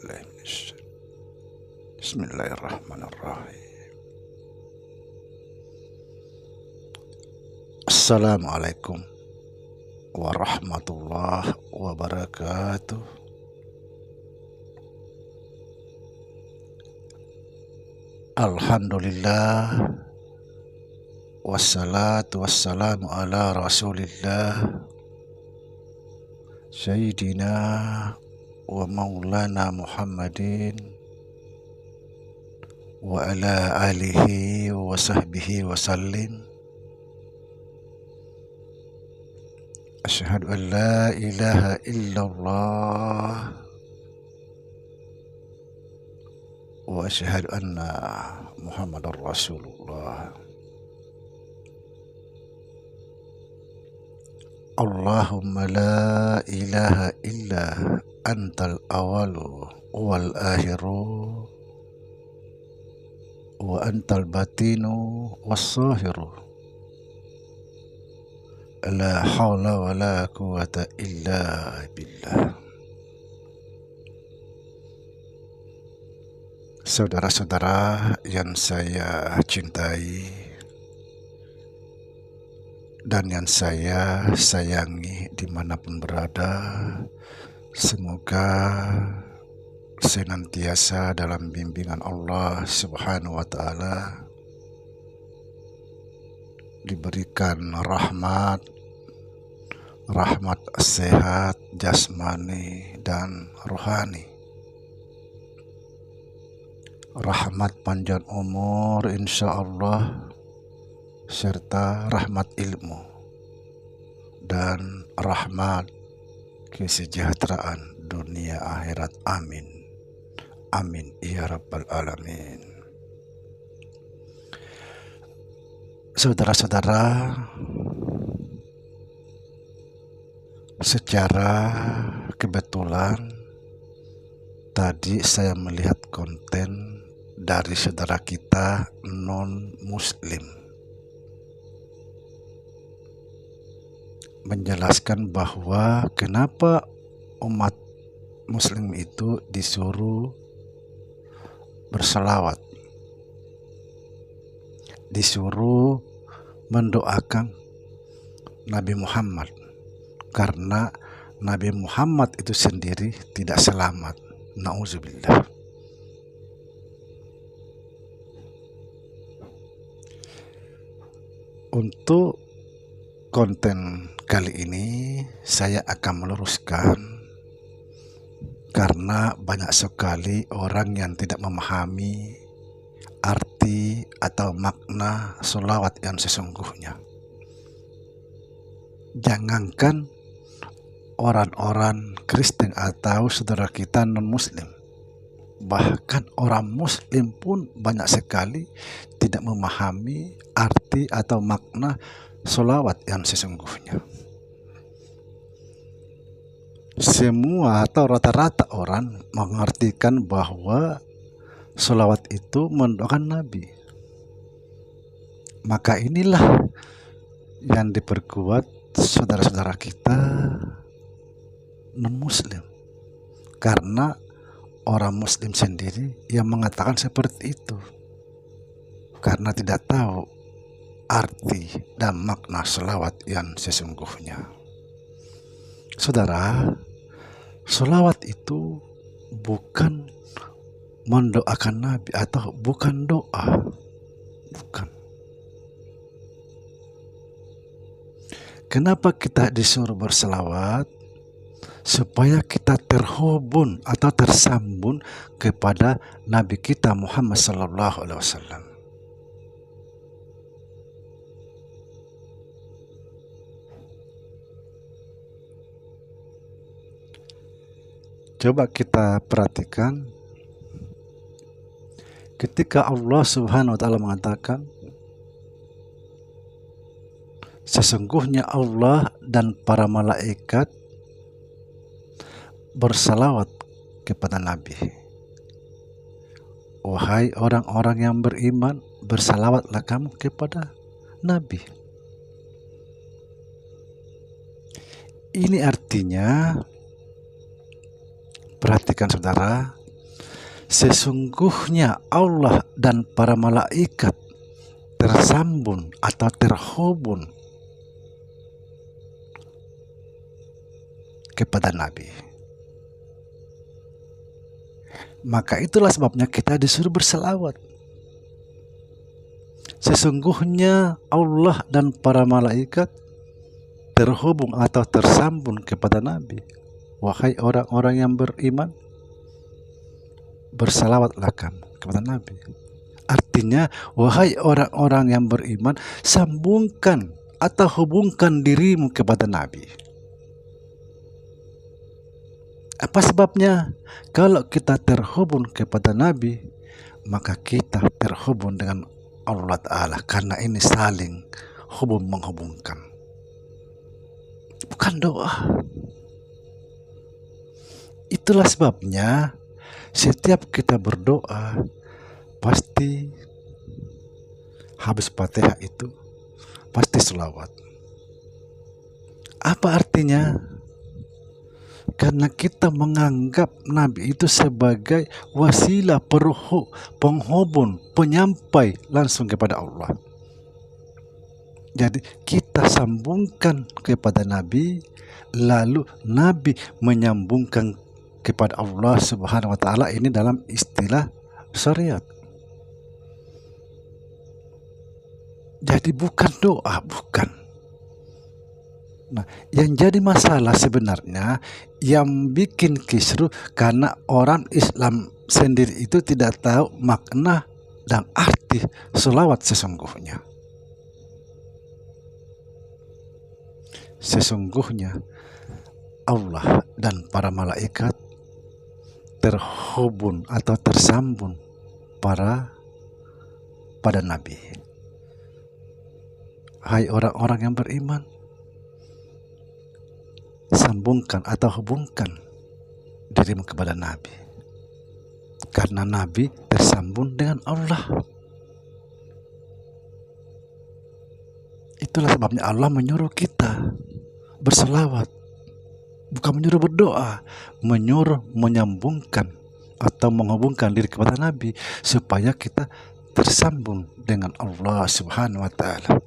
billahi minasyaitonir. Bismillahirrahmanirrahim. Assalamualaikum warahmatullahi wabarakatuh. Alhamdulillah, wassalatu wassalamu ala rasulillah Sayyidina wa maulana Muhammadin wa ala alihi wa sahbihi wa sallim. Asyhadu an la ilaha illallah wa asyhadu anna Muhammadar Rasulullah. Allahumma la ilaha illa antal awalu wal akhiru wa antal batinu was zahiru. La haula wa la quwata illa billah. Saudara-saudara yang saya cintai dan yang saya sayangi dimanapun berada, semoga senantiasa dalam bimbingan Allah Subhanahu wa Ta'ala, diberikan rahmat sehat jasmani dan rohani, rahmat panjang umur insyaallah, serta rahmat ilmu dan rahmat kesejahteraan dunia akhirat. Amin amin ya rabbal alamin. Saudara-saudara, secara kebetulan tadi saya melihat konten dari saudara kita non muslim menjelaskan bahwa kenapa umat muslim itu disuruh berselawat, disuruh mendoakan Nabi Muhammad, karena Nabi Muhammad itu sendiri tidak selamat. Nauzubillah. Untuk konten kali ini saya akan meluruskan, karena banyak sekali orang yang tidak memahami arti atau makna sholawat yang sesungguhnya. Jangankan orang-orang Kristen atau saudara kita non-muslim, bahkan orang muslim pun banyak sekali tidak memahami arti atau makna sholawat yang sesungguhnya. Semua atau rata-rata orang mengartikan bahwa sholawat itu mendoakan Nabi. Maka inilah yang diperkuat saudara-saudara kita non-muslim, karena orang muslim sendiri yang mengatakan seperti itu, karena tidak tahu arti dan makna sholawat yang sesungguhnya. Saudara, sholawat itu bukan mendoakan Nabi atau bukan doa, bukan. Kenapa kita disuruh berselawat? Supaya kita terhubung atau tersambung kepada Nabi kita Muhammad sallallahu alaihi wasallam. Coba kita perhatikan ketika Allah Subhanahu wa Ta'ala mengatakan, sesungguhnya Allah dan para malaikat bersalawat kepada Nabi. Wahai orang-orang yang beriman, bersalawatlah kamu kepada Nabi. Ini artinya, perhatikan saudara, Sesungguhnya Allah dan para malaikat tersambung atau terhubung kepada Nabi. Maka itulah sebabnya kita disuruh berselawat. Sesungguhnya Allah dan para malaikat terhubung atau tersambung kepada Nabi. Wahai orang-orang yang beriman, bersalawatlah kamu kepada Nabi. Artinya, wahai orang-orang yang beriman, sambungkan atau hubungkan dirimu kepada Nabi. Apa sebabnya? Kalau kita terhubung kepada Nabi, maka kita terhubung dengan Allah Ta'ala, karena ini saling hubung menghubungkan, bukan doa. Itulah sebabnya setiap kita berdoa, pasti habis Fatihah itu pasti selawat. Apa artinya? Karena kita menganggap Nabi itu sebagai wasilah penghubung, penyampai langsung kepada Allah. Jadi kita sambungkan kepada Nabi, lalu Nabi menyambungkan kepada Allah Subhanahu wa Ta'ala. Ini dalam istilah syariat. Jadi bukan doa, bukan. Nah, yang jadi masalah sebenarnya, yang bikin kisruh karena orang Islam sendiri itu tidak tahu makna dan arti selawat sesungguhnya. Sesungguhnya Allah dan para malaikat terhubung atau tersambung pada Nabi. Hai orang-orang yang beriman, sambungkan atau hubungkan dirimu kepada Nabi, karena Nabi tersambung dengan Allah. Itulah sebabnya Allah menyuruh kita berselawat, bukan menyuruh berdoa, menyuruh menyambungkan atau menghubungkan diri kepada Nabi supaya kita tersambung dengan Allah Subhanahu wa Ta'ala.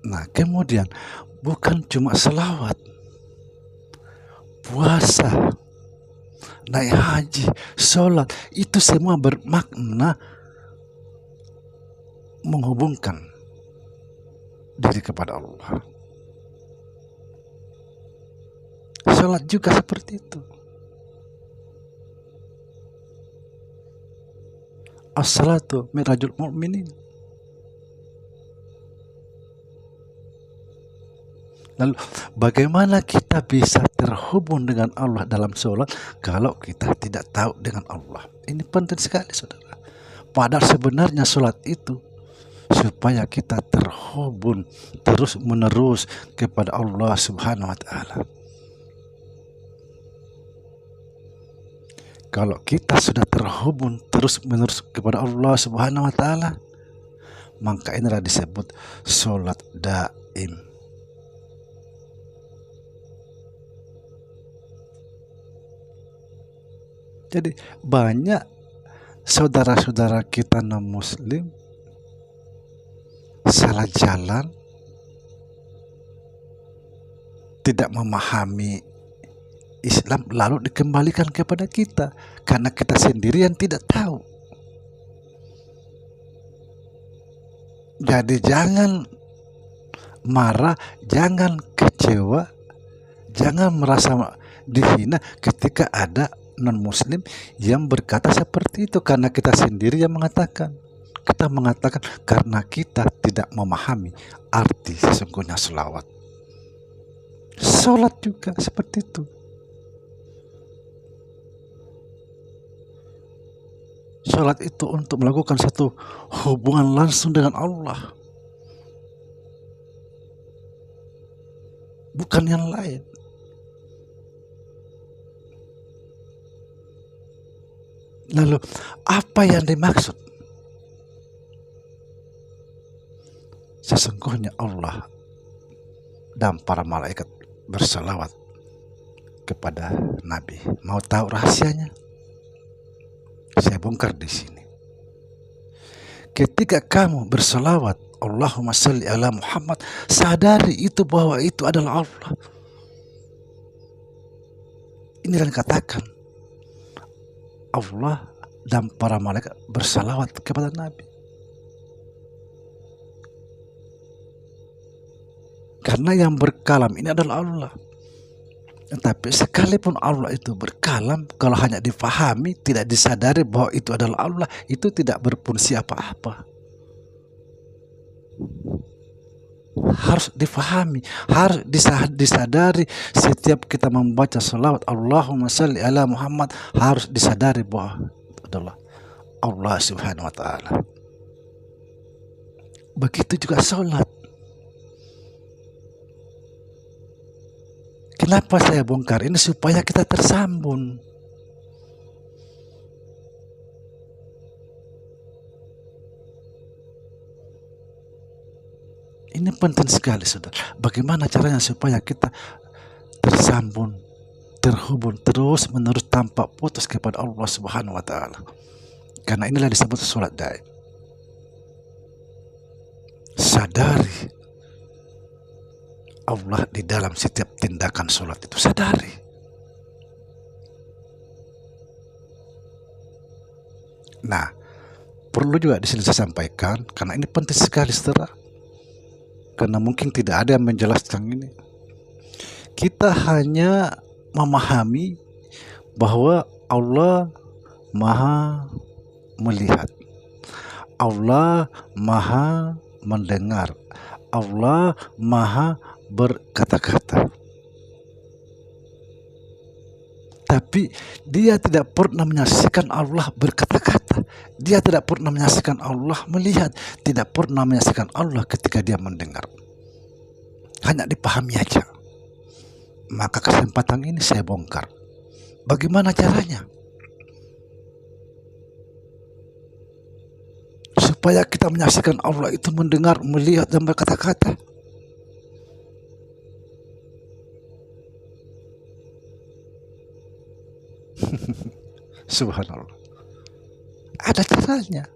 Nah, kemudian bukan cuma selawat, puasa, naik haji, sholat, itu semua bermakna menghubungkan diri kepada Allah. Sholat juga seperti itu. As-salatu mirajul mu'minin. Lalu bagaimana kita bisa terhubung dengan Allah dalam sholat kalau kita tidak tahu dengan Allah? Ini penting sekali, saudara. Padahal sebenarnya sholat itu supaya kita terhubung terus menerus kepada Allah Subhanahu wa Ta'ala. Kalau kita sudah terhubung terus menerus kepada Allah Subhanahu wa Ta'ala, maka inilah disebut sholat daim. Jadi banyak saudara-saudara kita non-muslim salah jalan, tidak memahami Islam, lalu dikembalikan kepada kita karena kita sendiri yang tidak tahu. Jadi jangan marah, jangan kecewa, jangan merasa dihina ketika ada non-muslim yang berkata seperti itu, karena kita sendiri yang mengatakan. Kita mengatakan karena kita tidak memahami arti sesungguhnya selawat. Sholat juga seperti itu. Sholat itu untuk melakukan satu hubungan langsung dengan Allah, bukan yang lain. Lalu apa yang dimaksud? Sesungguhnya Allah dan para malaikat bersalawat kepada Nabi. Mau tahu rahasianya? Saya bongkar di sini. Ketika kamu bersalawat, Allahumma salli ala Muhammad, sadari itu bahwa itu adalah Allah. Ini yang katakan Allah dan para malaikat bersalawat kepada Nabi. Karena yang berkalam ini adalah Allah. Tapi sekalipun Allah itu berkalam, kalau hanya difahami, tidak disadari bahwa itu adalah Allah, itu tidak berfungsi apa-apa. Harus difahami, harus disadari. Setiap kita membaca salawat Allahumma salli ala Muhammad, harus disadari bahwa itu adalah Allah subhanahu wa ta'ala. Begitu juga salat. Kenapa saya bongkar ini? Supaya kita tersambung. Ini penting sekali, saudara. Bagaimana caranya supaya kita tersambung, terhubung terus menerus tanpa putus kepada Allah Subhanahu wa ta'ala. Karena inilah disebut sholat daim. Sadari Allah di dalam setiap tindakan sholat itu, sadari. Nah, perlu juga di sini saya sampaikan, karena ini penting sekali, saudara. Karena mungkin tidak ada yang menjelaskan ini. Kita hanya memahami bahwa Allah Maha melihat, Allah Maha mendengar, Allah Maha berkata-kata. Tapi dia tidak pernah menyaksikan Allah berkata-kata. Dia tidak pernah menyaksikan Allah melihat. Tidak pernah menyaksikan Allah ketika dia mendengar. Hanya dipahami aja. Maka kesempatan ini saya bongkar. Bagaimana caranya? Supaya kita menyaksikan Allah itu mendengar, melihat, dan berkata-kata. Subhanallah. Ada caranya.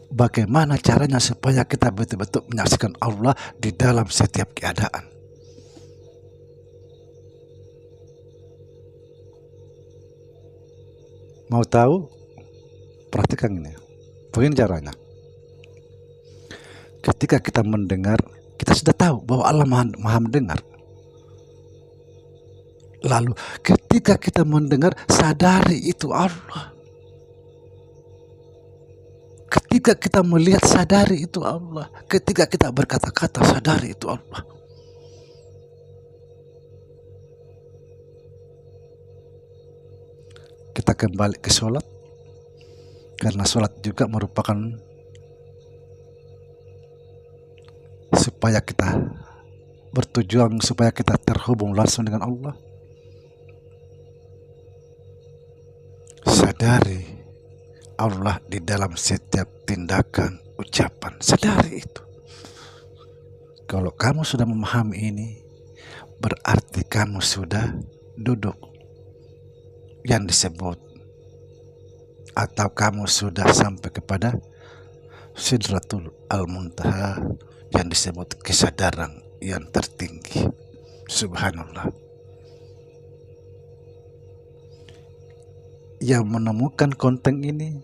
Bagaimana caranya supaya kita betul-betul menyaksikan Allah di dalam setiap keadaan? Mau tahu? Perhatikan ini. Begini caranya. Ketika kita mendengar, kita sudah tahu bahwa Allah maha mendengar. Lalu ketika kita mendengar, sadari itu Allah. Ketika kita melihat, sadari itu Allah. Ketika kita berkata-kata, sadari itu Allah. Kita kembali ke sholat. Karena sholat juga merupakan supaya kita bertujuan, supaya kita terhubung langsung dengan Allah. Sadari Allah di dalam setiap tindakan, ucapan. Sadari itu. Kalau kamu sudah memahami ini, berarti kamu sudah duduk yang disebut, atau kamu sudah sampai kepada Sidratul Al-Muntaha, yang disebut kesadaran yang tertinggi. Subhanallah. Yang menemukan konten ini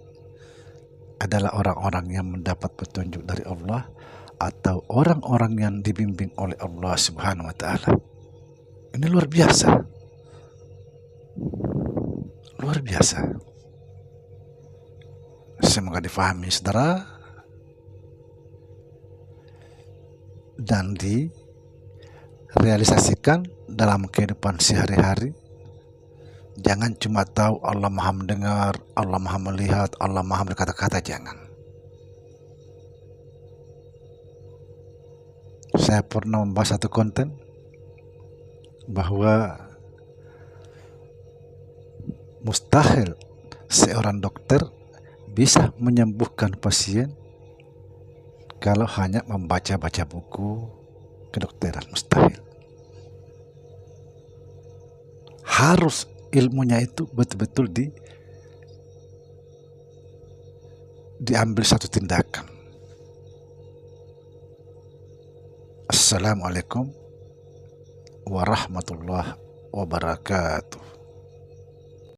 adalah orang-orang yang mendapat petunjuk dari Allah, atau orang-orang yang dibimbing oleh Allah Subhanahu wa ta'ala. Ini luar biasa. Luar biasa. Semoga difahami, saudara, dan direalisasikan dalam kehidupan sehari-hari. Jangan cuma tahu Allah maha mendengar, Allah maha melihat, Allah maha berkata-kata. Jangan. Saya pernah membahas satu konten bahwa mustahil seorang dokter bisa menyembuhkan pasien kalau hanya membaca-baca buku, kedokteran, mustahil. Harus ilmunya itu betul-betul diambil satu tindakan. Assalamualaikum warahmatullahi wabarakatuh.